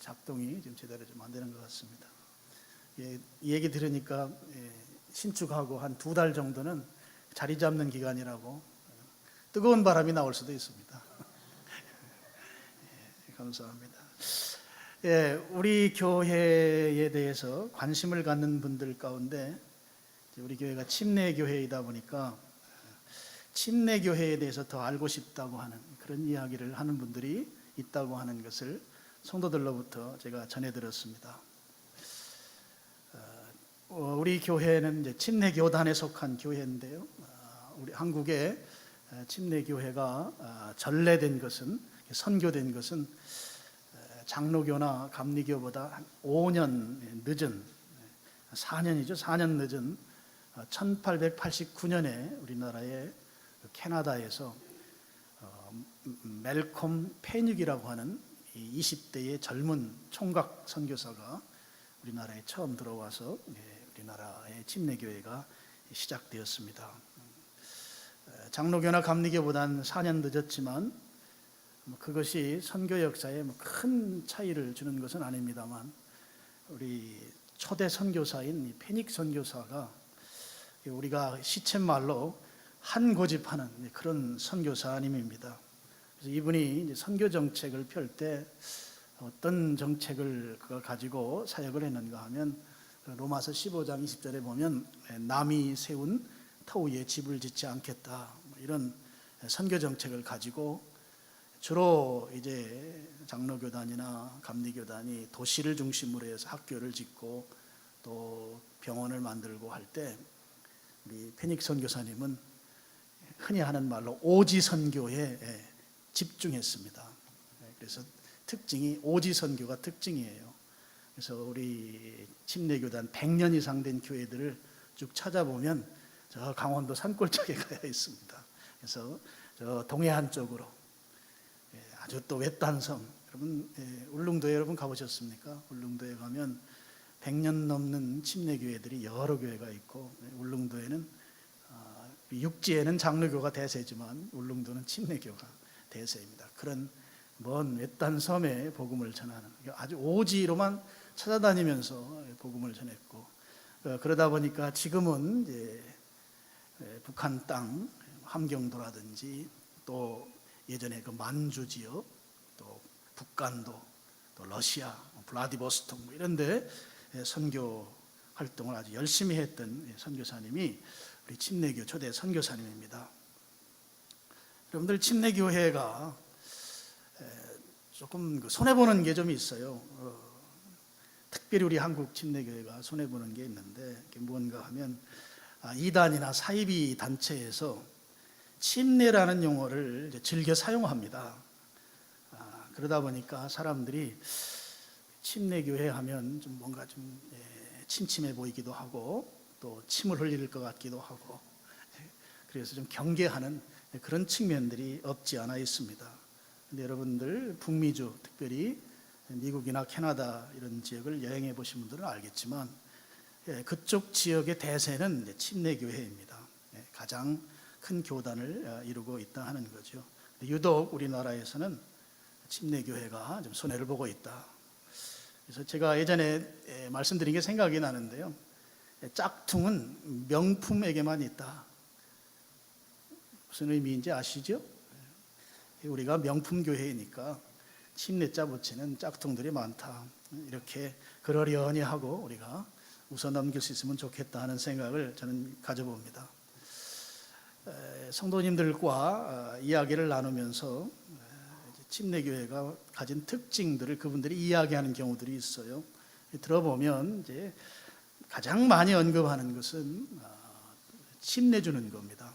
작동이 지금 제대로 좀 안 되는 것 같습니다. 이 얘기 들으니까 신축하고 한 2달 정도는 자리 잡는 기간이라고 뜨거운 바람이 나올 수도 있습니다. 감사합니다. 우리 교회에 대해서 관심을 갖는 분들 가운데 우리 교회가 침례교회이다 보니까 침례교회에 대해서 더 알고 싶다고 하는 그런 이야기를 하는 분들이 있다고 하는 것을 성도들로부터 제가 전해 들었습니다. 우리 교회는 이제 침례교단에 속한 교회인데요. 우리 한국의 침례교회가 전래된 것은, 선교된 것은 장로교나 감리교보다 한 5년 늦은, 4년이죠. 4년 늦은 1889년에 우리나라의 캐나다에서 멜콤 페닉이라고 하는 20대의 젊은 총각 선교사가 우리나라에 처음 들어와서 우리나라의 침례교회가 시작되었습니다. 장로교나 감리교보다는 4년 늦었지만 그것이 선교 역사에 큰 차이를 주는 것은 아닙니다만 우리 초대 선교사인 페닉 선교사가 우리가 시쳇말로 한 고집하는 그런 선교사님입니다. 그래서 이분이 선교 정책을 펼 때 어떤 정책을 가지고 사역을 했는가 하면 로마서 15장 20절에 보면 남이 세운 터 위에 집을 짓지 않겠다, 이런 선교 정책을 가지고 주로 이제 장로교단이나 감리교단이 도시를 중심으로 해서 학교를 짓고 또 병원을 만들고 할 때 우리 페닉 선교사님은 흔히 하는 말로 오지 선교에 집중했습니다. 그래서 특징이 오지 선교가 특징이에요. 그래서 우리 침례교단 100년 이상 된 교회들을 쭉 찾아보면 저 강원도 산골짜기에 가야 있습니다. 그래서 저 동해안 쪽으로 아주 또 외딴 섬, 여러분 울릉도에 여러분 가보셨습니까? 울릉도에 가면 100년 넘는 침례교회들이 여러 교회가 있고 울릉도에는 육지에는 장로교가 대세지만 울릉도는 침례교가 대세입니다. 그런 먼 외딴 섬에 복음을 전하는, 아주 오지로만 찾아다니면서 복음을 전했고, 그러다 보니까 지금은 이제 북한 땅 함경도라든지 또 예전에 그 만주 지역, 또 북간도, 또 러시아 블라디보스토크 이런 데 선교 활동을 아주 열심히 했던 선교사님이 우리 침례교 초대 선교사님입니다. 여러분들 침례교회가 조금 손해보는 게 좀 있어요. 특별히 우리 한국 침례교회가 손해보는 게 있는데 그게 뭔가 하면 이단이나 사이비 단체에서 침례라는 용어를 즐겨 사용합니다. 그러다 보니까 사람들이 침례교회 하면 좀 뭔가 좀 침침해 보이기도 하고 또 침을 흘릴 것 같기도 하고 그래서 좀 경계하는 그런 측면들이 없지 않아 있습니다. 근데 여러분들 북미주, 특별히 미국이나 캐나다 이런 지역을 여행해 보신 분들은 알겠지만 그쪽 지역의 대세는 침례교회입니다. 가장 큰 교단을 이루고 있다 하는 거죠. 유독 우리나라에서는 침례교회가 좀 손해를 보고 있다. 그래서 제가 예전에 말씀드린 게 생각이 나는데요. 짝퉁은 명품에게만 있다. 무슨 의미인지 아시죠? 우리가 명품 교회이니까 침례자 붙이는 짝퉁들이 많다. 이렇게 그러려니 하고 우리가 웃어 넘길 수 있으면 좋겠다 하는 생각을 저는 가져봅니다. 성도님들과 이야기를 나누면서 침례교회가 가진 특징들을 그분들이 이야기하는 경우들이 있어요. 들어보면 이제 가장 많이 언급하는 것은 침례 주는 겁니다.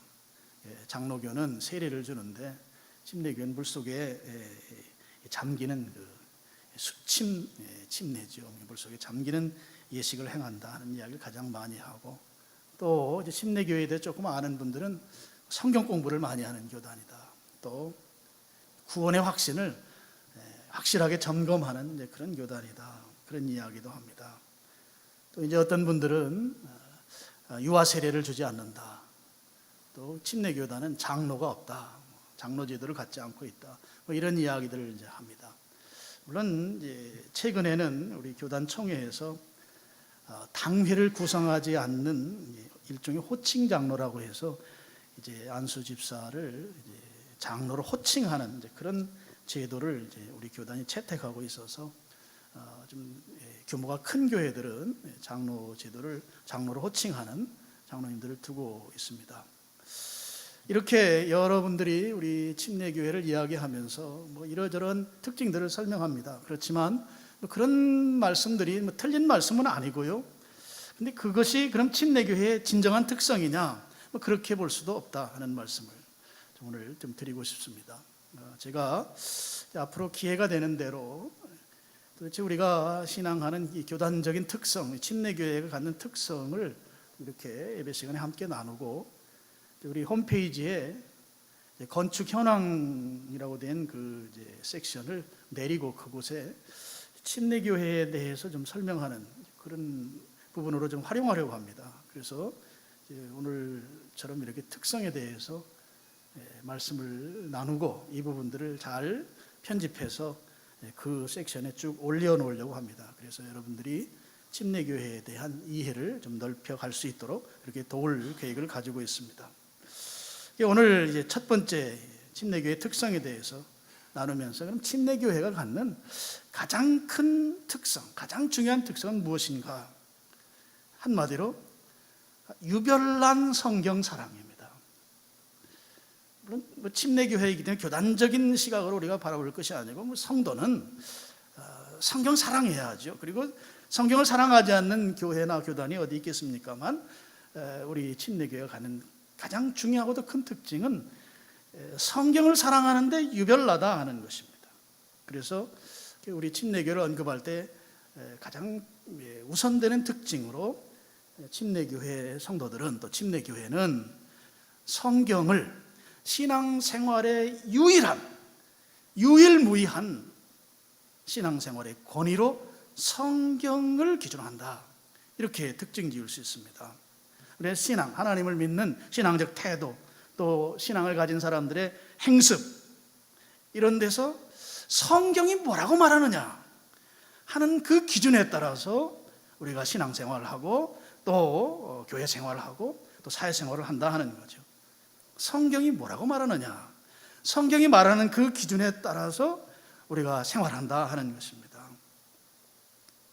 장로교는 세례를 주는데 침례교는 물속에 잠기는 수침 침례죠. 물속에 잠기는 예식을 행한다 하는 이야기를 가장 많이 하고, 또 이제 침례교회에 대해 조금 아는 분들은 성경 공부를 많이 하는 교단이다. 또 구원의 확신을 확실하게 점검하는 그런 교단이다. 그런 이야기도 합니다. 또 이제 어떤 분들은 유아 세례를 주지 않는다. 또 침례교단은 장로가 없다. 장로 제도를 갖지 않고 있다. 뭐 이런 이야기들을 이제 합니다. 물론 이제 최근에는 우리 교단 총회에서 당회를 구성하지 않는 일종의 호칭 장로라고 해서 이제 안수 집사를 이제 장로로 호칭하는 이제 그런 제도를 이제 우리 교단이 채택하고 있어서 좀 규모가 큰 교회들은 장로 제도를 장로로 호칭하는 장로님들을 두고 있습니다. 이렇게 여러분들이 우리 침례교회를 이야기하면서 뭐 이러저런 특징들을 설명합니다. 그렇지만 그런 말씀들이 틀린 말씀은 아니고요. 근데 그것이 그럼 침례교회의 진정한 특성이냐? 그렇게 볼 수도 없다 하는 말씀을 오늘 좀 드리고 싶습니다. 제가 앞으로 기회가 되는 대로 도대체 우리가 신앙하는 이 교단적인 특성, 침례교회가 갖는 특성을 이렇게 예배 시간에 함께 나누고, 우리 홈페이지에 건축 현황이라고 된 그 섹션을 내리고 그곳에 침례교회에 대해서 좀 설명하는 그런 부분으로 좀 활용하려고 합니다. 그래서 오늘처럼 이렇게 특성에 대해서 말씀을 나누고 이 부분들을 잘 편집해서 그 섹션에 쭉 올려놓으려고 합니다. 그래서 여러분들이 침례교회에 대한 이해를 좀 넓혀갈 수 있도록 이렇게 도울 계획을 가지고 있습니다. 오늘 이제 첫 번째 침례교회의 특성에 대해서 나누면서 그럼 침례교회가 갖는 가장 큰 특성, 가장 중요한 특성은 무엇인가? 한마디로 유별난 성경 사랑입니다. 물론 침례교회이기 때문에 교단적인 시각으로 우리가 바라볼 것이 아니고 성도는 성경 사랑해야죠. 그리고 성경을 사랑하지 않는 교회나 교단이 어디 있겠습니까만 우리 침례교회가 갖는 가장 중요하고도 큰 특징은 성경을 사랑하는데 유별나다 하는 것입니다. 그래서 우리 침례교회를 언급할 때 가장 우선되는 특징으로 침례교회 성도들은, 또 침례교회는 성경을 신앙생활의 유일무이한 신앙생활의 권위로 성경을 기준으로 한다, 이렇게 특징 지을 수 있습니다. 그래서 신앙, 하나님을 믿는 신앙적 태도, 또 신앙을 가진 사람들의 행습, 이런 데서 성경이 뭐라고 말하느냐 하는 그 기준에 따라서 우리가 신앙생활을 하고 또 교회 생활을 하고 또 사회생활을 한다 하는 거죠. 성경이 뭐라고 말하느냐, 성경이 말하는 그 기준에 따라서 우리가 생활한다 하는 것입니다.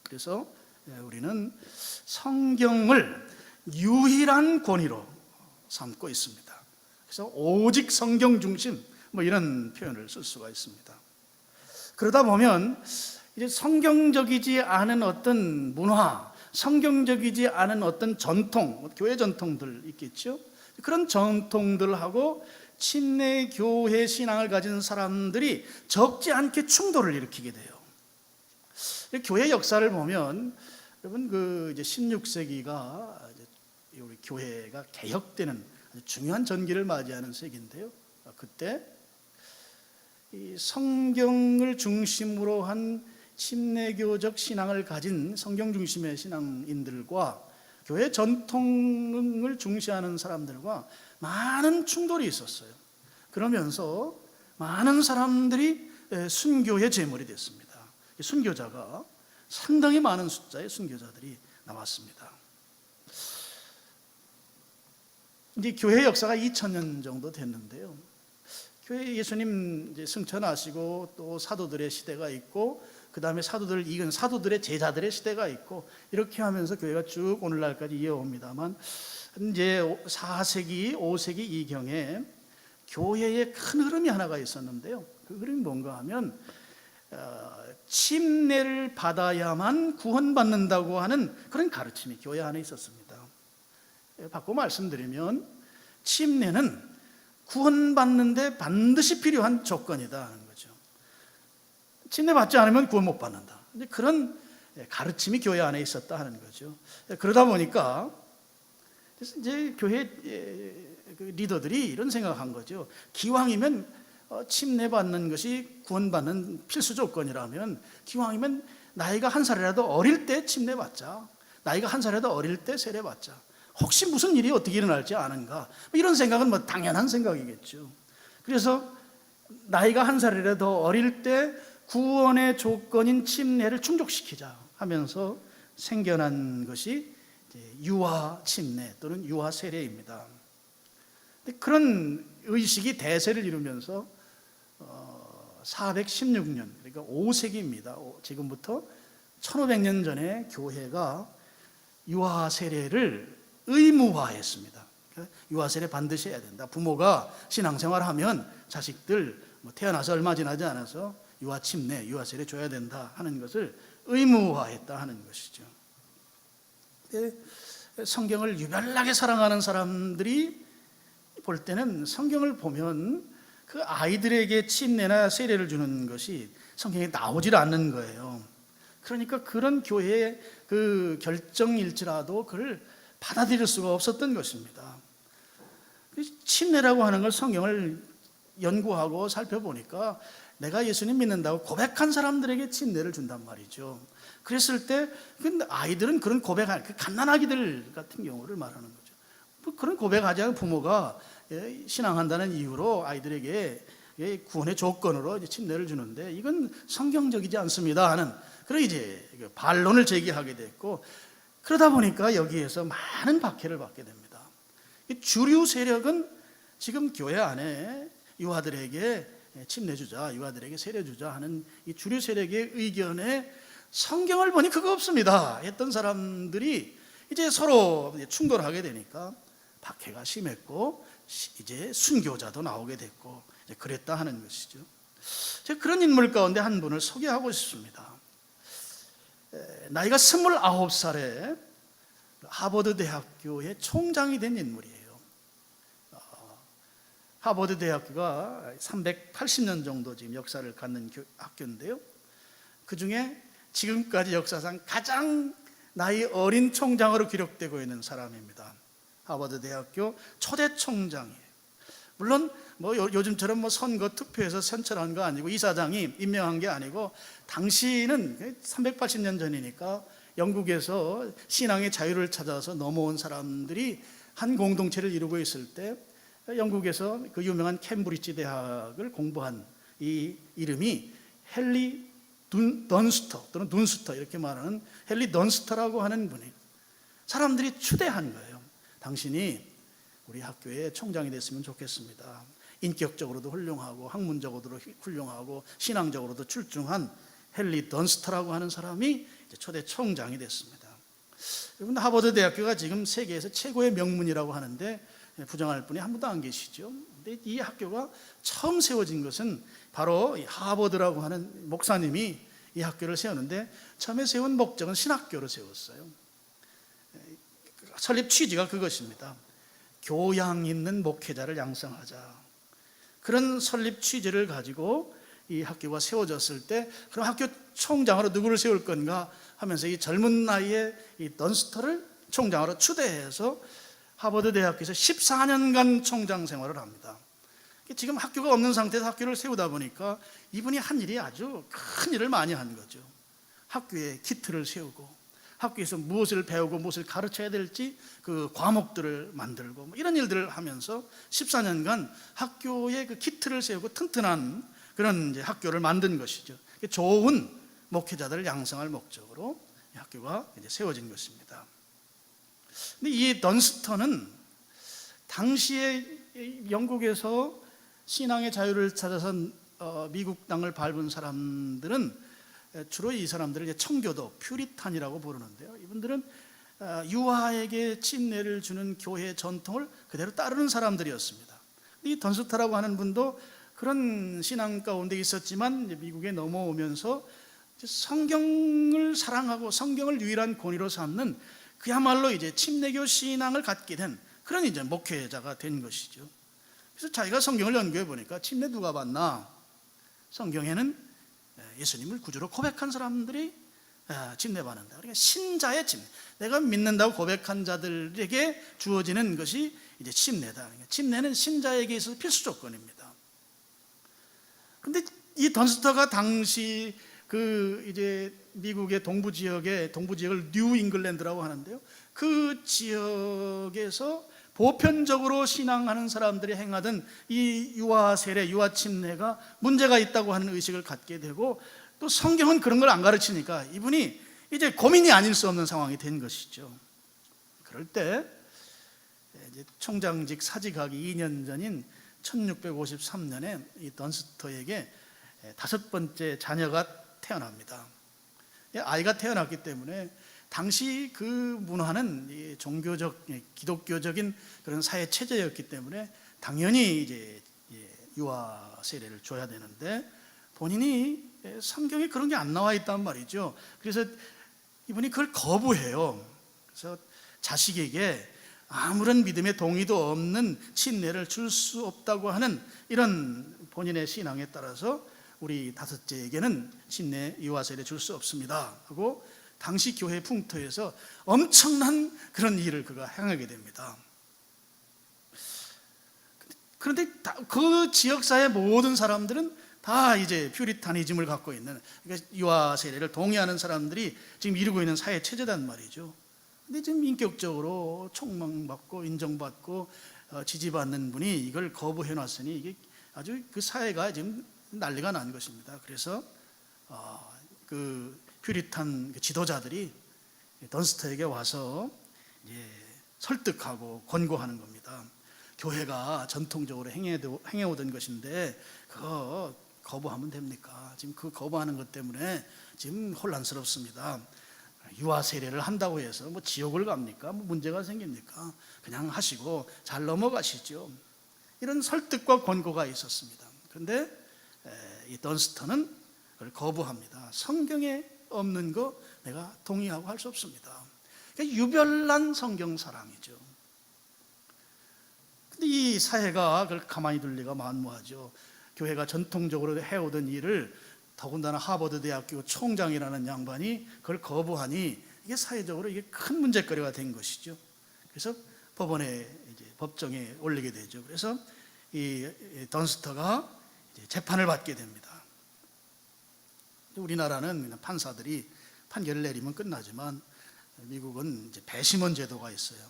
그래서 우리는 성경을 유일한 권위로 삼고 있습니다. 그래서 오직 성경 중심, 이런 표현을 쓸 수가 있습니다. 그러다 보면 이제 성경적이지 않은 어떤 문화, 성경적이지 않은 어떤 전통, 교회 전통들 있겠죠. 그런 전통들하고 침례교회 신앙을 가진 사람들이 적지 않게 충돌을 일으키게 돼요. 교회 역사를 보면 여러분 이제 16세기가 우리 교회가 개혁되는 아주 중요한 전기를 맞이하는 세기인데요. 그때 이 성경을 중심으로 한 침례교적 신앙을 가진 성경 중심의 신앙인들과 교회 전통을 중시하는 사람들과 많은 충돌이 있었어요. 그러면서 많은 사람들이 순교의 제물이 됐습니다. 순교자가 상당히 많은 숫자의 순교자들이 나왔습니다. 이제 교회 역사가 2000년 정도 됐는데요. 교회 예수님 이제 승천하시고 또 사도들의 시대가 있고, 그 다음에 사도들을 이은 사도들의 제자들의 시대가 있고, 이렇게 하면서 교회가 쭉 오늘날까지 이어옵니다만, 이제 4세기, 5세기 이경에 교회의 큰 흐름이 하나가 있었는데요. 그 흐름이 뭔가 하면 침례를 받아야만 구원받는다고 하는 그런 가르침이 교회 안에 있었습니다. 바꿔 말씀드리면 침례는 구원받는데 반드시 필요한 조건이다 하는 거죠. 침례 받지 않으면 구원 못 받는다. 그런 가르침이 교회 안에 있었다 하는 거죠. 그러다 보니까 이제 교회 리더들이 이런 생각한 거죠. 기왕이면 침례 받는 것이 구원받는 필수 조건이라면 기왕이면 나이가 한 살이라도 어릴 때 침례 받자. 나이가 한 살이라도 어릴 때 세례 받자. 혹시 무슨 일이 어떻게 일어날지 아는가, 이런 생각은 당연한 생각이겠죠. 그래서 나이가 한 살이라도 어릴 때 구원의 조건인 침례를 충족시키자 하면서 생겨난 것이 유아 침례 또는 유아 세례입니다. 그런 의식이 대세를 이루면서 416년, 그러니까 5세기입니다. 지금부터 1500년 전에 교회가 유아 세례를 의무화했습니다. 유아 세례 반드시 해야 된다. 부모가 신앙생활하면 자식들 태어나서 얼마 지나지 않아서 유아 침례, 유아 세례 줘야 된다 하는 것을 의무화했다 하는 것이죠. 성경을 유별나게 사랑하는 사람들이 볼 때는 성경을 보면 그 아이들에게 침례나 세례를 주는 것이 성경에 나오질 않는 거예요. 그러니까 그런 교회의 그 결정일지라도 그를 받아들일 수가 없었던 것입니다. 침례라고 하는 걸 성경을 연구하고 살펴보니까 내가 예수님 믿는다고 고백한 사람들에게 침례를 준단 말이죠. 그랬을 때 아이들은 그런 고백할 갓난아기들 같은 경우를 말하는 거죠. 그런 고백하지 않은 부모가 신앙한다는 이유로 아이들에게 구원의 조건으로 침례를 주는데 이건 성경적이지 않습니다 하는 그런 이제 반론을 제기하게 됐고, 그러다 보니까 여기에서 많은 박해를 받게 됩니다. 주류 세력은 지금 교회 안에 유아들에게 침례 주자, 유아들에게 세례 주자 하는 이 주류 세력의 의견에 성경을 보니 그거 없습니다 했던 사람들이 이제 서로 충돌하게 되니까 박해가 심했고, 이제 순교자도 나오게 됐고 이제 그랬다 하는 것이죠. 제가 그런 인물 가운데 한 분을 소개하고 싶습니다. 나이가 29살에 하버드 대학교의 총장이 된 인물이에요. 하버드 대학교가 380년 정도 지금 역사를 갖는 학교인데요, 그 중에 지금까지 역사상 가장 나이 어린 총장으로 기록되고 있는 사람입니다. 하버드 대학교 초대 총장이에요. 물론 요즘처럼 선거 투표해서 선출한 거 아니고 이사장이 임명한 게 아니고, 당시는 380년 전이니까 영국에서 신앙의 자유를 찾아서 넘어온 사람들이 한 공동체를 이루고 있을 때 영국에서 그 유명한 캠브리지 대학을 공부한 이 이름이 헨리 던스터 또는 둔스터 이렇게 말하는 헨리 던스터라고 하는 분이 사람들이 추대한 거예요. 당신이 우리 학교의 총장이 됐으면 좋겠습니다. 인격적으로도 훌륭하고 학문적으로도 훌륭하고 신앙적으로도 출중한 헨리 던스터라고 하는 사람이 초대 총장이 됐습니다. 여러분, 하버드 대학교가 지금 세계에서 최고의 명문이라고 하는데 부정할 분이 한 분도 안 계시죠. 근데 이 학교가 처음 세워진 것은 바로 하버드라고 하는 목사님이 이 학교를 세웠는데, 처음에 세운 목적은 신학교로 세웠어요. 설립 취지가 그것입니다. 교양 있는 목회자를 양성하자. 그런 설립 취지를 가지고 이 학교가 세워졌을 때, 그럼 학교 총장으로 누구를 세울 건가 하면서 이 젊은 나이에 이 던스터를 총장으로 추대해서 하버드 대학교에서 14년간 총장 생활을 합니다. 지금 학교가 없는 상태에서 학교를 세우다 보니까 이분이 한 일이 아주 큰 일을 많이 한 거죠. 학교에 기틀을 세우고 학교에서 무엇을 배우고 무엇을 가르쳐야 될지 그 과목들을 만들고 이런 일들을 하면서 14년간 학교의 그 기틀을 세우고 튼튼한 그런 이제 학교를 만든 것이죠. 좋은 목회자들을 양성할 목적으로 이 학교가 이제 세워진 것입니다. 근데 이 던스터는 당시에 영국에서 신앙의 자유를 찾아서 미국 땅을 밟은 사람들은 주로 이 사람들을 청교도, 퓨리탄이라고 부르는데요. 이분들은 유아에게 침례를 주는 교회의 전통을 그대로 따르는 사람들이었습니다. 이 던스터라고 하는 분도 그런 신앙 가운데 있었지만 미국에 넘어오면서 성경을 사랑하고 성경을 유일한 권위로 삼는 그야말로 이제 침례교 신앙을 갖게 된 그런 이제 목회자가 된 것이죠. 그래서 자기가 성경을 연구해 보니까 침례 누가 받나? 성경에는 예수님을 구주로 고백한 사람들이 침례 받는다. 그러니까 신자의 침례. 내가 믿는다고 고백한 자들에게 주어지는 것이 이제 침례다. 그러니까 침례는 신자에게 있어서 필수 조건입니다. 그런데 이 던스터가 당시 그 이제 미국의 동부 지역을 뉴 잉글랜드라고 하는데요. 그 지역에서 보편적으로 신앙하는 사람들이 행하던 이 유아 세례, 유아 침례가 문제가 있다고 하는 의식을 갖게 되고, 또 성경은 그런 걸 안 가르치니까 이분이 이제 고민이 아닐 수 없는 상황이 된 것이죠. 그럴 때 이제 총장직 사직하기 2년 전인 1653년에 이 던스터에게 5번째 자녀가 태어납니다. 아이가 태어났기 때문에 당시 그 문화는 종교적, 기독교적인 그런 사회 체제였기 때문에 당연히 이제 유아 세례를 줘야 되는데, 본인이 성경에 그런 게 안 나와 있단 말이죠. 그래서 이분이 그걸 거부해요. 그래서 자식에게 아무런 믿음의 동의도 없는 침례를 줄 수 없다고 하는 이런 본인의 신앙에 따라서 우리 5째에게는 침례 유아 세례 줄 수 없습니다 하고, 당시 교회 풍토에서 엄청난 그런 일을 그가 행하게 됩니다. 그런데 그 지역사회 모든 사람들은 다 이제 퓨리타니즘을 갖고 있는, 그러니까 유아 세례를 동의하는 사람들이 지금 이루고 있는 사회 체제단 말이죠. 근데 지금 인격적으로 촉망받고 인정받고 지지받는 분이 이걸 거부해 놨으니 이게 아주 그 사회가 지금 난리가 난 것입니다. 그래서 그 퓨리탄 지도자들이 던스터에게 와서 설득하고 권고하는 겁니다. 교회가 전통적으로 행해오던 것인데 그거 거부하면 됩니까? 지금 그 거부하는 것 때문에 지금 혼란스럽습니다. 유아 세례를 한다고 해서 뭐 지옥을 갑니까? 뭐 문제가 생깁니까? 그냥 하시고 잘 넘어가시죠. 이런 설득과 권고가 있었습니다. 그런데 이 던스턴은 그걸 거부합니다. 성경에 없는 거 내가 동의하고 할 수 없습니다. 그러니까 유별난 성경 사랑이죠. 근데 이 사회가 그걸 가만히 둘 리가 만무하죠. 교회가 전통적으로 해오던 일을 더군다나 하버드 대학교 총장이라는 양반이 그걸 거부하니 이게 사회적으로 이게 큰 문제거리가 된 것이죠. 그래서 법원에 이제 법정에 올리게 되죠. 그래서 이 던스터가 이제 재판을 받게 됩니다. 우리나라는 판사들이 판결을 내리면 끝나지만 미국은 이제 배심원 제도가 있어요.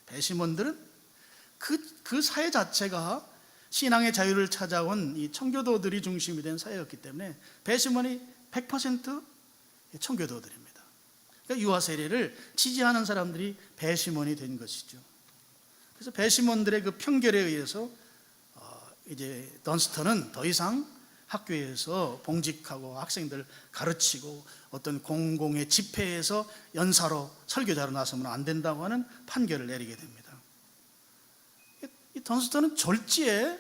배심원들은 그 사회 자체가 신앙의 자유를 찾아온 이 청교도들이 중심이 된 사회였기 때문에 배심원이 100% 청교도들입니다. 그러니까 유아 세례를 지지하는 사람들이 배심원이 된 것이죠. 그래서 배심원들의 그 편결에 의해서 이제 던스턴은 더 이상 학교에서 봉직하고 학생들 가르치고 어떤 공공의 집회에서 연사로 설교자로 나서면 안 된다고 하는 판결을 내리게 됩니다. 이 던스턴은 졸지에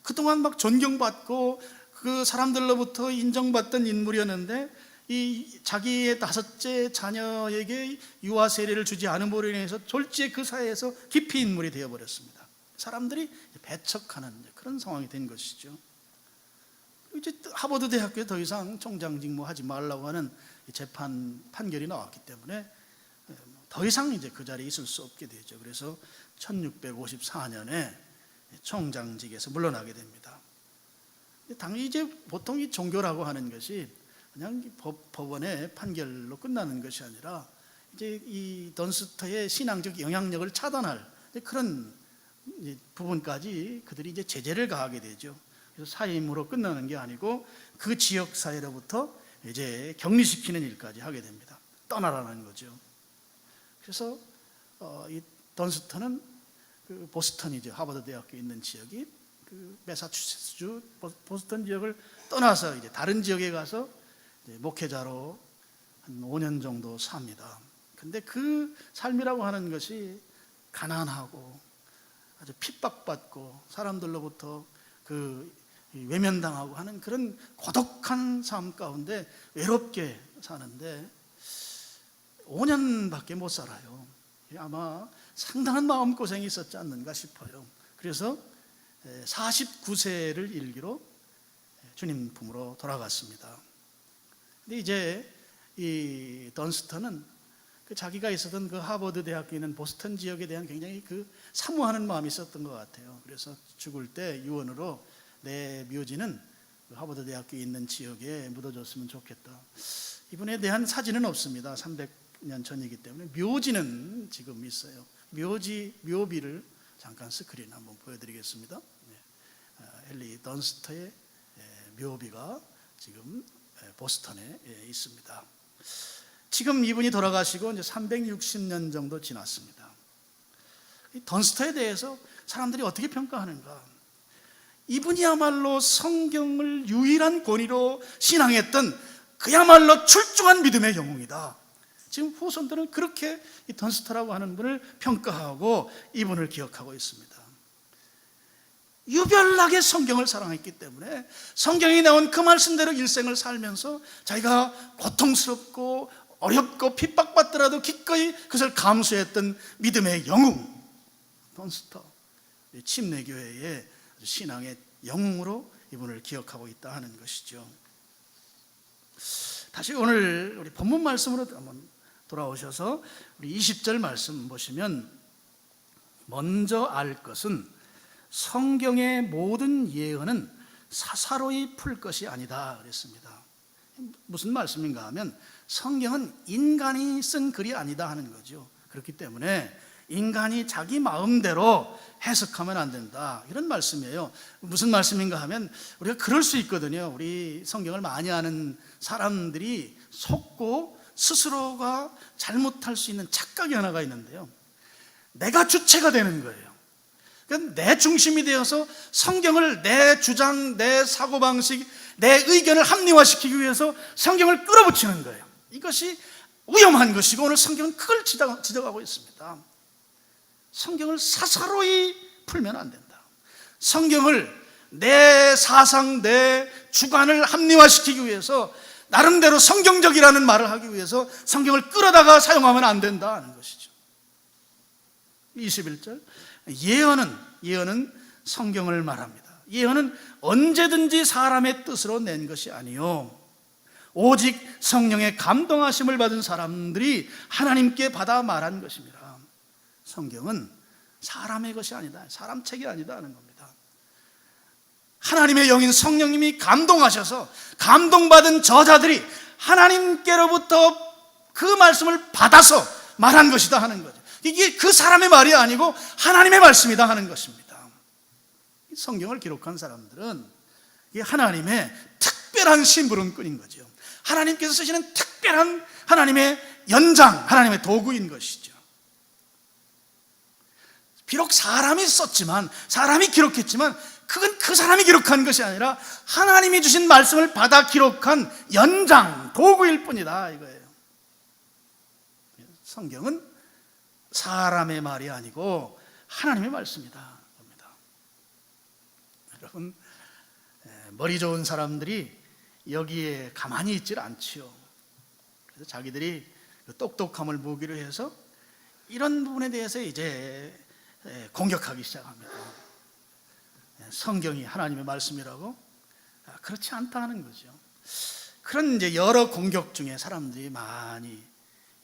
그동안 막 존경받고 그 사람들로부터 인정받던 인물이었는데 이 자기의 5째 자녀에게 유아 세례를 주지 않음으로 인해서 졸지에 그 사회에서 깊이 인물이 되어버렸습니다. 사람들이 배척하는 그런 상황이 된 것이죠. 이제 하버드 대학교에 더 이상 총장 직무하지 말라고 하는 재판 판결이 나왔기 때문에 더 이상 이제 그 자리에 있을 수 없게 되죠. 그래서 1654년에 총장직에서 물러나게 됩니다. 당시 이제 보통 이 종교라고 하는 것이 그냥 법원의 판결로 끝나는 것이 아니라 이제 이 던스터의 신앙적 영향력을 차단할 그런 부분까지 그들이 이제 제재를 가하게 되죠. 그래서 사임으로 끝나는 게 아니고 그 지역 사회로부터 이제 격리시키는 일까지 하게 됩니다. 떠나라는 거죠. 그래서 이 던스턴은 그 보스턴이죠. 하버드 대학교 있는 지역이 그 매사추세츠주 보스턴 지역을 떠나서 이제 다른 지역에 가서 이제 목회자로 한 5년 정도 삽니다. 근데 그 삶이라고 하는 것이 가난하고 아주 핍박받고 사람들로부터 그 외면당하고 하는 그런 고독한 삶 가운데 외롭게 사는데 5년밖에 못 살아요. 아마 상당한 마음고생이 있었지 않는가 싶어요. 그래서 49세를 일기로 주님 품으로 돌아갔습니다. 근데 이제 이 던스턴은 그 자기가 있었던 그 하버드 대학교에 있는 보스턴 지역에 대한 굉장히 그 사모하는 마음이 있었던 것 같아요. 그래서 죽을 때 유언으로 내 묘지는 그 하버드 대학교에 있는 지역에 묻어줬으면 좋겠다. 이분에 대한 사진은 없습니다. 300년 전이기 때문에 묘지는 지금 있어요. 묘비를 잠깐 스크린 한번 보여드리겠습니다. 헨리 던스터의 묘비가 지금 보스턴에 있습니다. 지금 이분이 돌아가시고 이제 360년 정도 지났습니다. 이 던스터에 대해서 사람들이 어떻게 평가하는가? 이분이야말로 성경을 유일한 권위로 신앙했던 그야말로 출중한 믿음의 영웅이다. 지금 후손들은 그렇게 이 던스터라고 하는 분을 평가하고 이분을 기억하고 있습니다. 유별나게 성경을 사랑했기 때문에 성경이 나온 그 말씀대로 일생을 살면서 자기가 고통스럽고 어렵고 핍박받더라도 기꺼이 그것을 감수했던 믿음의 영웅 던스터, 침례교회의 신앙의 영웅으로 이분을 기억하고 있다 하는 것이죠. 다시 오늘 우리 본문 말씀으로 한번 돌아오셔서 우리 20절 말씀 보시면, 먼저 알 것은 성경의 모든 예언은 사사로이 풀 것이 아니다 그랬습니다. 무슨 말씀인가 하면 성경은 인간이 쓴 글이 아니다 하는 거죠. 그렇기 때문에 인간이 자기 마음대로 해석하면 안 된다, 이런 말씀이에요. 무슨 말씀인가 하면 우리가 그럴 수 있거든요. 우리 성경을 많이 아는 사람들이 속고 스스로가 잘못할 수 있는 착각이 하나가 있는데요, 내가 주체가 되는 거예요. 그러니까 내 중심이 되어서 성경을 내 주장, 내 사고방식, 내 의견을 합리화시키기 위해서 성경을 끌어붙이는 거예요. 이것이 위험한 것이고 오늘 성경은 그걸 지적하고 있습니다. 성경을 사사로이 풀면 안 된다. 성경을 내 사상, 내 주관을 합리화시키기 위해서 나름대로 성경적이라는 말을 하기 위해서 성경을 끌어다가 사용하면 안 된다 하는 것이죠. 21절, 예언은 성경을 말합니다. 예언은 언제든지 사람의 뜻으로 낸 것이 아니요 오직 성령의 감동하심을 받은 사람들이 하나님께 받아 말한 것입니다. 성경은 사람의 것이 아니다, 사람 책이 아니다 하는 겁니다. 하나님의 영인 성령님이 감동하셔서 감동받은 저자들이 하나님께로부터 그 말씀을 받아서 말한 것이다 하는 거죠. 이게 그 사람의 말이 아니고 하나님의 말씀이다 하는 것입니다. 성경을 기록한 사람들은 이게 하나님의 특별한 심부름꾼인 거죠. 하나님께서 쓰시는 특별한 하나님의 연장, 하나님의 도구인 것이죠. 비록 사람이 썼지만, 사람이 기록했지만 그건 그 사람이 기록한 것이 아니라 하나님이 주신 말씀을 받아 기록한 연장, 도구일 뿐이다 이거예요. 성경은 사람의 말이 아니고 하나님의 말씀이다 겁니다. 여러분, 머리 좋은 사람들이 여기에 가만히 있질 않지요. 그래서 자기들이 똑똑함을 무기로 해서 이런 부분에 대해서 이제 공격하기 시작합니다. 성경이 하나님의 말씀이라고? 그렇지 않다 하는 거죠. 그런 이제 여러 공격 중에 사람들이 많이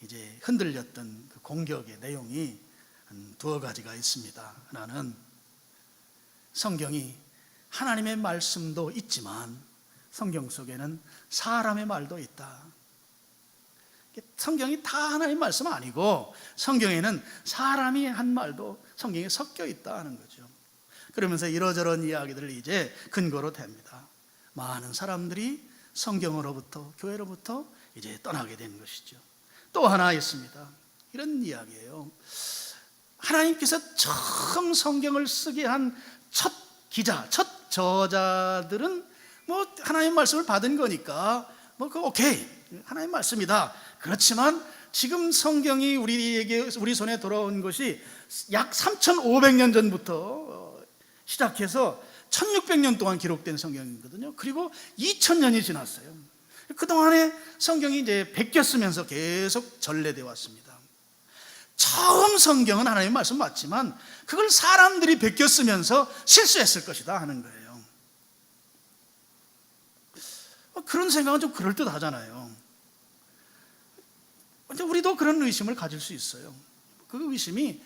이제 흔들렸던 그 공격의 내용이 한 두어 가지가 있습니다. 하나는 성경이 하나님의 말씀도 있지만 성경 속에는 사람의 말도 있다. 성경이 다 하나님의 말씀 아니고 성경에는 사람이 한 말도 성경에 섞여 있다 하는 거죠. 그러면서 이러저런 이야기들을 이제 근거로 댑니다. 많은 사람들이 성경으로부터, 교회로부터 이제 떠나게 된 것이죠. 또 하나 있습니다. 이런 이야기예요. 하나님께서 처음 성경을 쓰게 한 첫 기자, 첫 저자들은 뭐 하나님의 말씀을 받은 거니까 뭐 그 오케이, 하나님의 말씀이다. 그렇지만 지금 성경이 우리 손에 돌아온 것이 약 3,500년 전부터 시작해서 1,600년 동안 기록된 성경이거든요. 그리고 2,000년이 지났어요. 그동안에 성경이 이제 베꼈으면서 계속 전래되어 왔습니다. 처음 성경은 하나님의 말씀 맞지만 그걸 사람들이 베꼈으면서 실수했을 것이다 하는 거예요. 그런 생각은 좀 그럴듯하잖아요. 근데 우리도 그런 의심을 가질 수 있어요. 그 의심이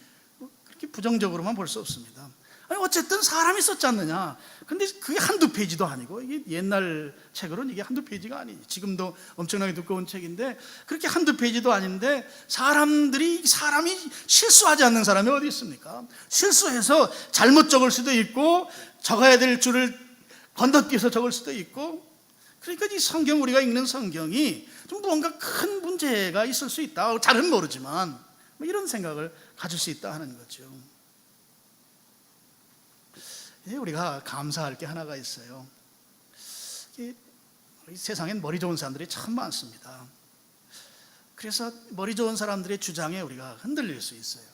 그렇게 부정적으로만 볼 수 없습니다. 아니 어쨌든 사람이 썼지 않느냐. 근데 그게 한두 페이지도 아니고, 이게 옛날 책으로는 이게 한두 페이지가 아니지. 지금도 엄청나게 두꺼운 책인데 그렇게 한두 페이지도 아닌데, 사람이 실수하지 않는 사람이 어디 있습니까? 실수해서 잘못 적을 수도 있고, 적어야 될 줄을 건너뛰어서 적을 수도 있고. 그러니까 이 성경, 우리가 읽는 성경이 좀 무언가 큰 문제가 있을 수 있다, 잘은 모르지만 뭐 이런 생각을 가질 수 있다 하는 거죠. 우리가 감사할 게 하나가 있어요. 이 세상엔 머리 좋은 사람들이 참 많습니다. 그래서 머리 좋은 사람들의 주장에 우리가 흔들릴 수 있어요.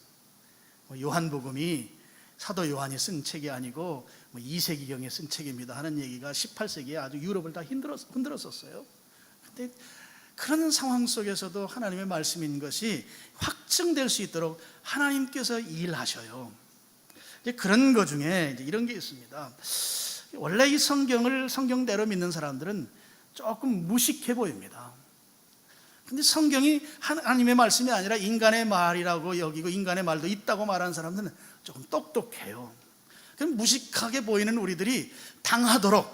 요한복음이 사도 요한이 쓴 책이 아니고 2세기경에 쓴 책입니다 하는 얘기가 18세기에 아주 유럽을 다 흔들었었어요. 근데 그런 상황 속에서도 하나님의 말씀인 것이 확증될 수 있도록 하나님께서 일하셔요. 그런 것 중에 이런 게 있습니다. 원래 이 성경을 성경대로 믿는 사람들은 조금 무식해 보입니다. 근데 성경이 하나님의 말씀이 아니라 인간의 말이라고 여기고 인간의 말도 있다고 말하는 사람들은 조금 똑똑해요. 그럼 무식하게 보이는 우리들이 당하도록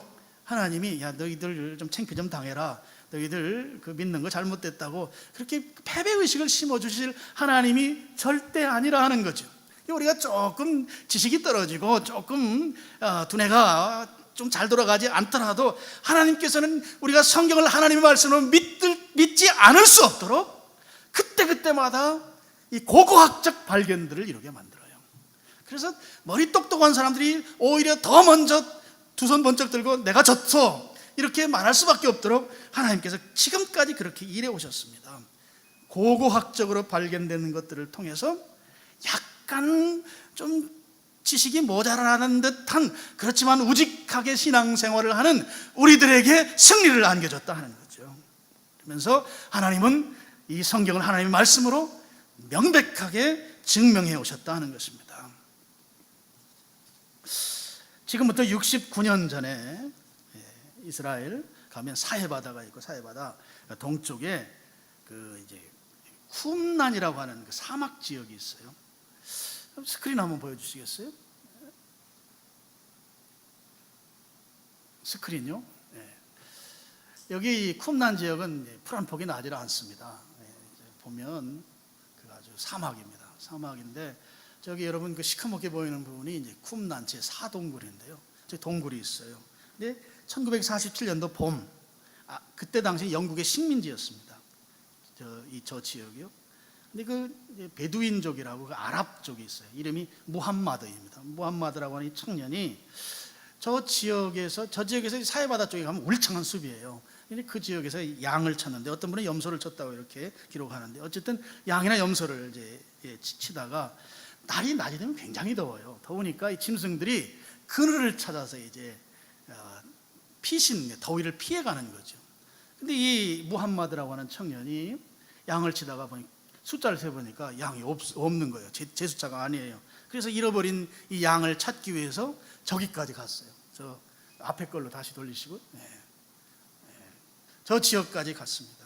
하나님이, 야 너희들 좀 창피 좀 당해라, 너희들 그 믿는 거 잘못됐다고 그렇게 패배의식을 심어주실 하나님이 절대 아니라 하는 거죠. 우리가 조금 지식이 떨어지고 조금 두뇌가 좀 잘 돌아가지 않더라도 하나님께서는 우리가 성경을 하나님의 말씀으로 믿지 않을 수 없도록 그때그때마다 이 고고학적 발견들을 이루게 만들어요. 그래서 머리 똑똑한 사람들이 오히려 더 먼저 두 손 번쩍 들고 내가 졌어 이렇게 말할 수밖에 없도록 하나님께서 지금까지 그렇게 일해 오셨습니다. 고고학적으로 발견되는 것들을 통해서 약간 좀 지식이 모자라는 듯한, 그렇지만 우직하게 신앙생활을 하는 우리들에게 승리를 안겨줬다 하는 거죠. 그러면서 하나님은 이 성경을 하나님의 말씀으로 명백하게 증명해 오셨다 하는 것입니다. 지금부터 69년 전에 이스라엘 가면 사해바다가 있고, 사해바다 동쪽에 그 이제 쿰난이라고 하는 그 사막 지역이 있어요. 스크린 한번 보여주시겠어요? 스크린요? 네. 여기 쿰난 지역은 풀 한 폭이 나지 않습니다. 보면 그 아주 사막입니다. 사막인데 저기 여러분 그 시커멓게 보이는 부분이 이제 쿰난 제 4동굴인데요. 저 동굴이 있어요. 근데 1947년도 봄, 그때 당시 영국의 식민지였습니다. 저 지역이요. 근데 그 베두인족이라고 그 아랍 쪽이 있어요. 이름이 무함마드입니다. 무함마드라고 하는 이 청년이 저 지역에서 사해바다 쪽에 가면 울창한 숲이에요. 근데 그 지역에서 양을 쳤는데, 어떤 분은 염소를 쳤다고 이렇게 기록하는데, 어쨌든 양이나 염소를 이제 치다가 날이 낮이 되면 굉장히 더워요. 더우니까 이 짐승들이 그늘을 찾아서 이제 피신, 더위를 피해가는 거죠. 근데 이 무함마드라고 하는 청년이 양을 치다가 보니까 숫자를 세보니까 양이 없는 거예요. 제 숫자가 아니에요. 그래서 잃어버린 이 양을 찾기 위해서 저기까지 갔어요. 저 앞에 걸로 다시 돌리시고, 저 지역까지 갔습니다.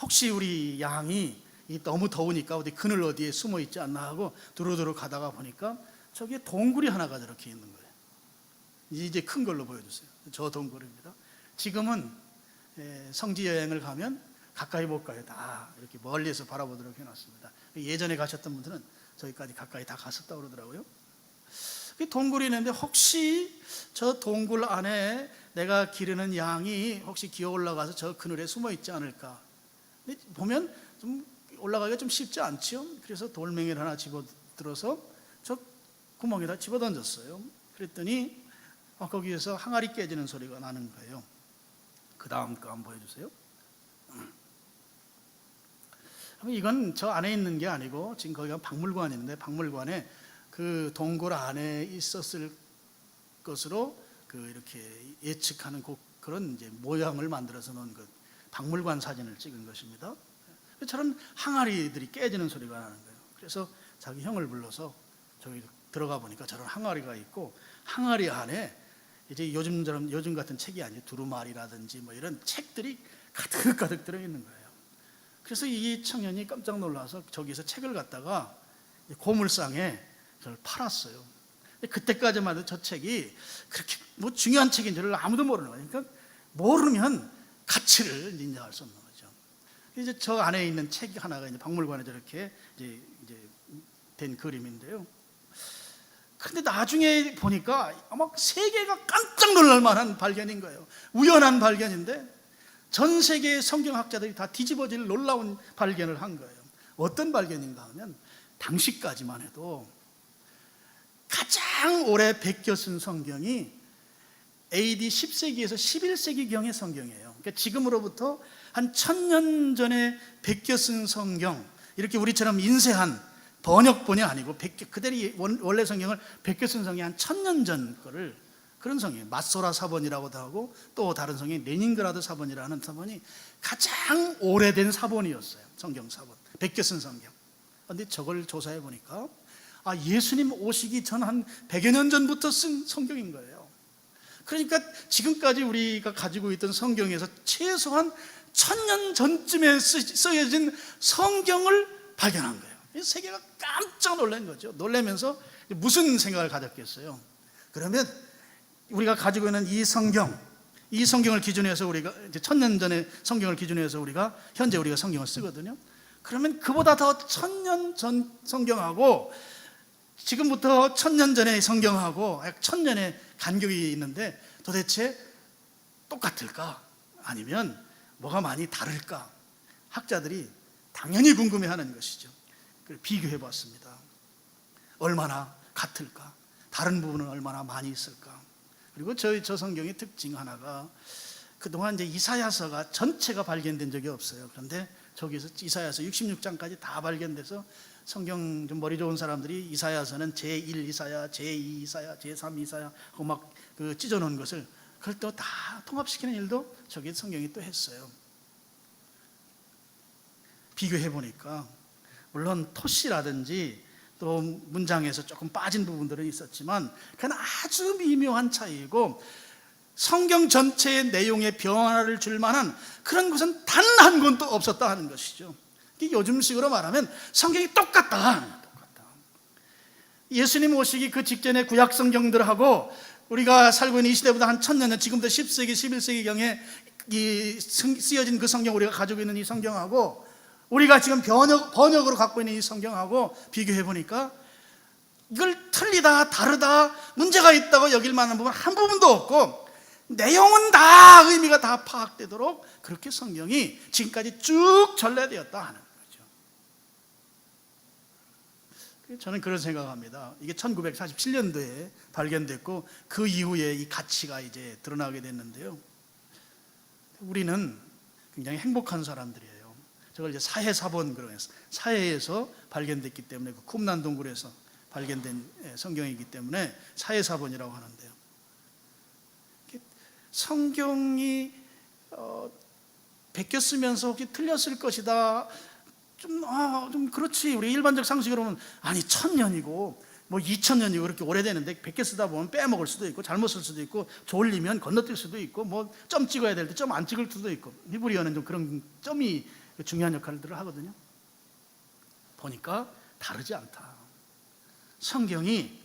혹시 우리 양이 너무 더우니까 어디 그늘 어디에 숨어 있지 않나 하고 두루두루 가다가 보니까 저기에 동굴이 하나가 저렇게 있는 거예요. 이제 큰 걸로 보여주세요. 저 동굴입니다. 지금은 성지 여행을 가면 가까이 못 가요. 다 이렇게 멀리서 바라보도록 해놨습니다. 예전에 가셨던 분들은 저기까지 가까이 다 갔었다고 그러더라고요. 동굴이 있는데 혹시 저 동굴 안에 내가 기르는 양이 혹시 기어 올라가서 저 그늘에 숨어 있지 않을까. 근데 보면 좀 올라가기가 좀 쉽지 않죠. 그래서 돌멩이를 하나 집어들어서 저 구멍에다 집어던졌어요. 그랬더니 거기에서 항아리 깨지는 소리가 나는 거예요. 그 다음 거 한번 보여주세요. 이건 저 안에 있는 게 아니고 지금 거기가 박물관이 있는데, 박물관에 그 동굴 안에 있었을 것으로 그 이렇게 예측하는 그런 이제 모양을 만들어서 놓은 그 박물관 사진을 찍은 것입니다. 저런 항아리들이 깨지는 소리가 나는 거예요. 그래서 자기 형을 불러서 저기 들어가 보니까 저런 항아리가 있고, 항아리 안에 이제 요즘 같은 책이 아니에요. 두루마리라든지 뭐 이런 책들이 가득가득 들어있는 거예요. 그래서 이 청년이 깜짝 놀라서 저기서 책을 갖다가 고물상에 그걸 팔았어요. 그때까지만 해도 저 책이 그렇게 뭐 중요한 책인 줄을 아무도 모르는 거예요. 그러니까 모르면 가치를 인정할 수 없는 거죠. 이제 저 안에 있는 책 하나가 이제 박물관에 저렇게 이제 된 그림인데요. 근데 나중에 보니까 아마 세계가 깜짝 놀랄 만한 발견인 거예요. 우연한 발견인데 전 세계의 성경학자들이 다 뒤집어질 놀라운 발견을 한 거예요. 어떤 발견인가 하면 당시까지만 해도 가장 오래 베껴 쓴 성경이 AD 10세기에서 11세기경의 성경이에요. 그러니까 지금으로부터 한 1000년 전에 베껴 쓴 성경, 이렇게 우리처럼 인쇄한 번역본이 아니고 그대로 원래 성경을 베껴 쓴 성경이 한 1000년 전 거를, 그런 성경, 마소라 사본이라고도 하고 또 다른 성경이 레닌그라드 사본이라는 사본이 가장 오래된 사본이었어요. 성경 사본, 베껴 쓴 성경. 그런데 저걸 조사해 보니까 예수님 오시기 전 한 100여 년 전부터 쓴 성경인 거예요. 그러니까 지금까지 우리가 가지고 있던 성경에서 최소한 1000년 전쯤에 쓰여진 성경을 발견한 거예요. 세계가 깜짝 놀란 거죠. 놀라면서 무슨 생각을 가졌겠어요? 그러면 우리가 가지고 있는 이 성경을 기준으로 해서 우리가 이제 1000년 전의 성경을 기준으로 해서 우리가 현재 우리가 성경을 쓰거든요. 그러면 그보다 더 1000년 전 성경하고 지금부터 1000년 전의 성경하고 1000년의 간격이 있는데 도대체 똑같을까? 아니면 뭐가 많이 다를까? 학자들이 당연히 궁금해하는 것이죠. 그걸 비교해 봤습니다. 얼마나 같을까? 다른 부분은 얼마나 많이 있을까? 그리고 저 성경의 특징 하나가 그동안 이제 이사야서가 전체가 발견된 적이 없어요. 그런데 저기서 이사야서 66장까지 다 발견돼서 성경 좀 머리 좋은 사람들이 이사야서는 제1 이사야, 제2 이사야, 제3 이사야 하고 막 찢어놓은 것을 그걸 또 다 통합시키는 일도 저기 성경이 또 했어요. 비교해 보니까 물론 토시라든지 또 문장에서 조금 빠진 부분들은 있었지만 그건 아주 미묘한 차이이고 성경 전체의 내용에 변화를 줄 만한 그런 것은 단 한 권도 없었다 하는 것이죠. 요즘식으로 말하면 성경이 똑같다. 예수님 오시기 그 직전에 구약 성경들하고 우리가 살고 있는 이 시대보다 한 1000년 전, 지금부터 10세기, 11세기경에 쓰여진 그 성경, 우리가 가지고 있는 이 성경하고 우리가 지금 번역으로 갖고 있는 이 성경하고 비교해 보니까 이걸 틀리다, 다르다, 문제가 있다고 여길 만한 부분 한 부분도 없고 내용은 다 의미가 다 파악되도록 그렇게 성경이 지금까지 쭉 전래되었다 하는 거죠. 저는 그런 생각합니다. 이게 1947년도에 발견됐고 그 이후에 이 가치가 이제 드러나게 됐는데요. 우리는 굉장히 행복한 사람들이에요. 저걸 이제 사해사본, 사해에서 발견됐기 때문에 그 쿰난 동굴에서 발견된 성경이기 때문에 사해사본이라고 하는데요. 성경이 베껴 쓰면서 혹시 틀렸을 것이다. 좀 그렇지. 우리 일반적 상식으로는 아니 1000년이고 뭐 2000년이고 그렇게 오래되는데 베껴 쓰다 보면 빼먹을 수도 있고 잘못 쓸 수도 있고 졸리면 건너뛸 수도 있고 뭐 점 찍어야 될 때 점 안 찍을 수도 있고 히브리어는 좀 그런 점이 중요한 역할들을 하거든요. 보니까 다르지 않다. 성경이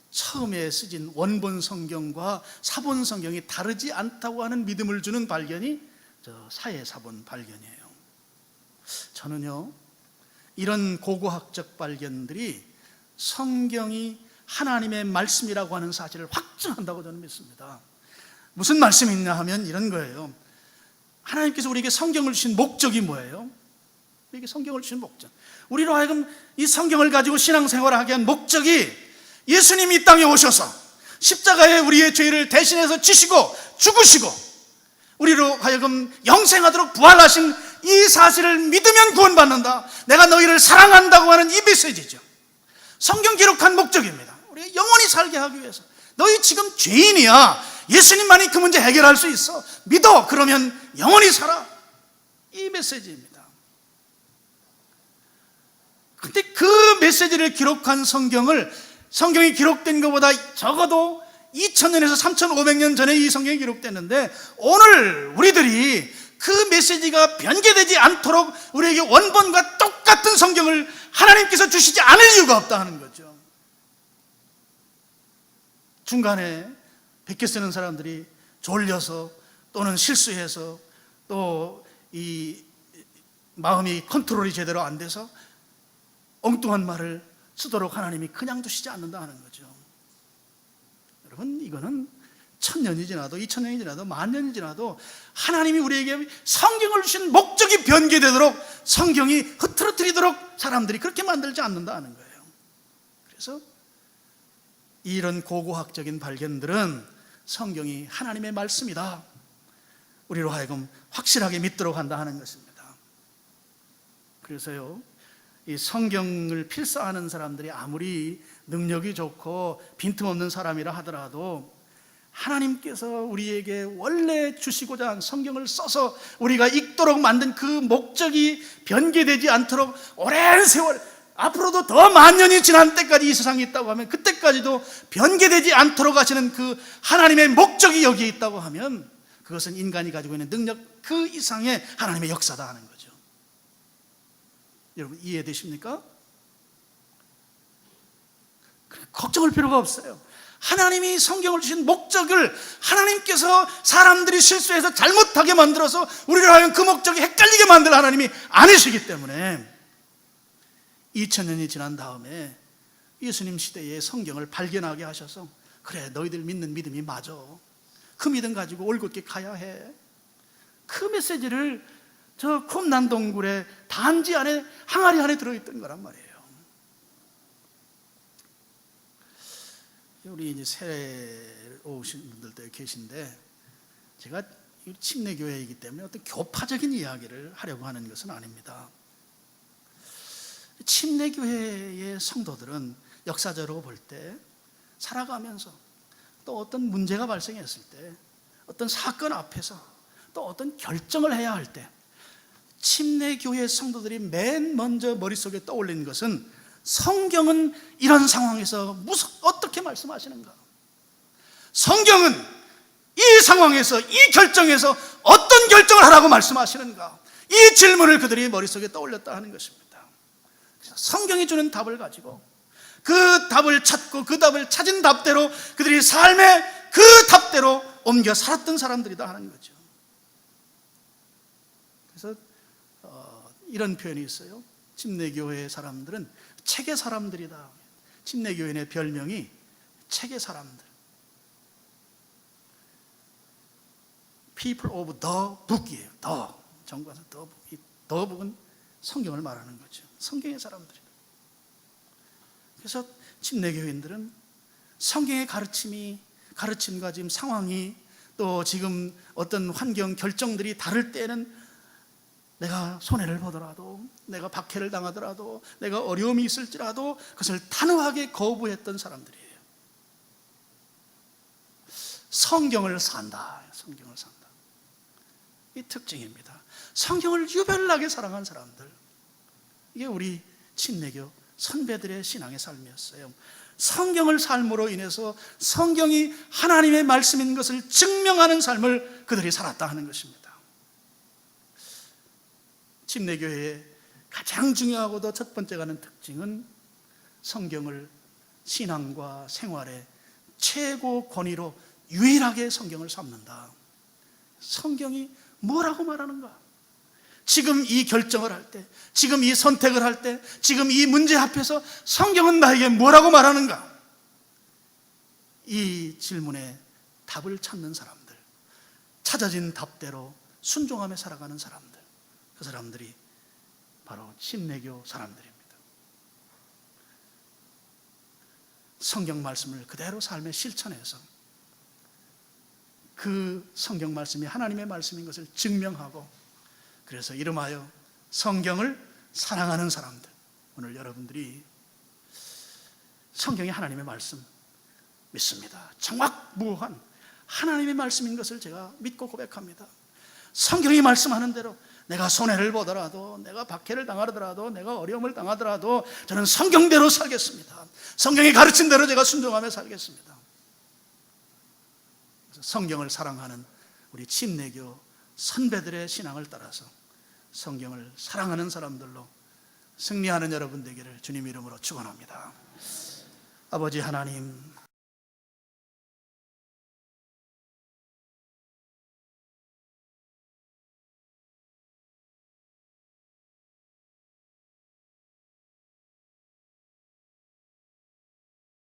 처음에 쓰진 원본 성경과 사본 성경이 다르지 않다고 하는 믿음을 주는 발견이 저 사해사본 발견이에요. 저는요, 이런 고고학적 발견들이 성경이 하나님의 말씀이라고 하는 사실을 확증한다고 저는 믿습니다. 무슨 말씀이 있냐 하면 이런 거예요. 하나님께서 우리에게 성경을 주신 목적이 뭐예요? 우리에게 성경을 주신 목적, 우리로 하여금 이 성경을 가지고 신앙생활을 하게 한 목적이 예수님이 이 땅에 오셔서 십자가에 우리의 죄를 대신해서 지시고 죽으시고 우리로 하여금 영생하도록 부활하신 이 사실을 믿으면 구원받는다, 내가 너희를 사랑한다고 하는 이 메시지죠. 성경 기록한 목적입니다. 우리가 영원히 살게 하기 위해서. 너희 지금 죄인이야, 예수님만이 그 문제 해결할 수 있어, 믿어, 그러면 영원히 살아, 이 메시지입니다. 근데 그 메시지를 기록한 성경이 기록된 것보다 적어도 2000년에서 3500년 전에 이 성경이 기록됐는데 오늘 우리들이 그 메시지가 변개되지 않도록 우리에게 원본과 똑같은 성경을 하나님께서 주시지 않을 이유가 없다 하는 거죠. 중간에 베껴 쓰는 사람들이 졸려서 또는 실수해서 또 이 마음이 컨트롤이 제대로 안 돼서 엉뚱한 말을 쓰도록 하나님이 그냥 두시지 않는다 하는 거죠. 여러분, 이거는 1000년이 지나도 2000년이 지나도 만년이 지나도 하나님이 우리에게 성경을 주신 목적이 변개되도록, 성경이 흐트러뜨리도록 사람들이 그렇게 만들지 않는다 하는 거예요. 그래서 이런 고고학적인 발견들은 성경이 하나님의 말씀이다, 우리로 하여금 확실하게 믿도록 한다 하는 것입니다. 그래서요, 이 성경을 필사하는 사람들이 아무리 능력이 좋고 빈틈없는 사람이라 하더라도 하나님께서 우리에게 원래 주시고자 한 성경을 써서 우리가 읽도록 만든 그 목적이 변개되지 않도록 오랜 세월, 앞으로도 더 만년이 지난 때까지 이 세상에 있다고 하면 그때까지도 변개되지 않도록 하시는 그 하나님의 목적이 여기에 있다고 하면 그것은 인간이 가지고 있는 능력 그 이상의 하나님의 역사다 하는 거죠. 여러분, 이해되십니까? 걱정할 필요가 없어요. 하나님이 성경을 주신 목적을 하나님께서 사람들이 실수해서 잘못하게 만들어서 우리를 하여금 그 목적이 헷갈리게 만들 하나님이 아니시기 때문에 2000년이 지난 다음에 예수님 시대에 성경을 발견하게 하셔서, 그래, 너희들 믿는 믿음이 맞아, 그 믿음 가지고 올곧게 가야 해, 그 메시지를 저 쿰난동굴의 단지 안에, 항아리 안에 들어있던 거란 말이에요. 우리 이제 새로 오신 분들도 계신데, 제가 침례교회이기 때문에 어떤 교파적인 이야기를 하려고 하는 것은 아닙니다. 침례교회의 성도들은 역사적으로 볼 때 살아가면서 또 어떤 문제가 발생했을 때, 어떤 사건 앞에서 또 어떤 결정을 해야 할 때, 침례교회 성도들이 맨 먼저 머릿속에 떠올리는 것은 성경은 이런 상황에서 어떻게 말씀하시는가? 성경은 이 상황에서, 이 결정에서 어떤 결정을 하라고 말씀하시는가? 이 질문을 그들이 머릿속에 떠올렸다 하는 것입니다. 그래서 성경이 주는 답을 가지고 그 답을 찾고 그 답을 찾은 답대로 그들이 삶의 그 답대로 옮겨 살았던 사람들이다 하는 거죠. 그래서 이런 표현이 있어요. 침례교회 사람들은 책의 사람들이다. 침례교회의 별명이 책의 사람들, People of the Book이에요. The, 정관사 The Book. 이 The Book은 성경을 말하는 거죠. 성경의 사람들이다. 그래서 침례교인들은 성경의 가르침과 지금 상황이, 또 지금 어떤 환경 결정들이 다를 때는 내가 손해를 보더라도, 내가 박해를 당하더라도, 내가 어려움이 있을지라도 그것을 단호하게 거부했던 사람들이에요. 성경을 산다. 성경을 산다. 이 특징입니다. 성경을 유별나게 사랑한 사람들, 이게 우리 침례교 선배들의 신앙의 삶이었어요. 성경을 삶으로 인해서 성경이 하나님의 말씀인 것을 증명하는 삶을 그들이 살았다 하는 것입니다. 침례교회의 가장 중요하고도 첫 번째 가는 특징은 성경을 신앙과 생활의 최고 권위로 유일하게 성경을 삼는다. 성경이 뭐라고 말하는가? 지금 이 결정을 할 때, 지금 이 선택을 할 때, 지금 이 문제 앞에서 성경은 나에게 뭐라고 말하는가? 이 질문에 답을 찾는 사람들, 찾아진 답대로 순종하며 살아가는 사람들, 그 사람들이 바로 침례교 사람들입니다. 성경 말씀을 그대로 삶에 실천해서 그 성경 말씀이 하나님의 말씀인 것을 증명하고, 그래서 이름하여 성경을 사랑하는 사람들, 오늘 여러분들이 성경이 하나님의 말씀 믿습니다. 정확무한 하나님의 말씀인 것을 제가 믿고 고백합니다. 성경이 말씀하는 대로 내가 손해를 보더라도, 내가 박해를 당하더라도, 내가 어려움을 당하더라도 저는 성경대로 살겠습니다. 성경이 가르친 대로 제가 순종하며 살겠습니다. 성경을 사랑하는 우리 침례교 선배들의 신앙을 따라서 성경을 사랑하는 사람들로 승리하는 여러분 되기를 주님 이름으로 축원합니다. 아버지 하나님,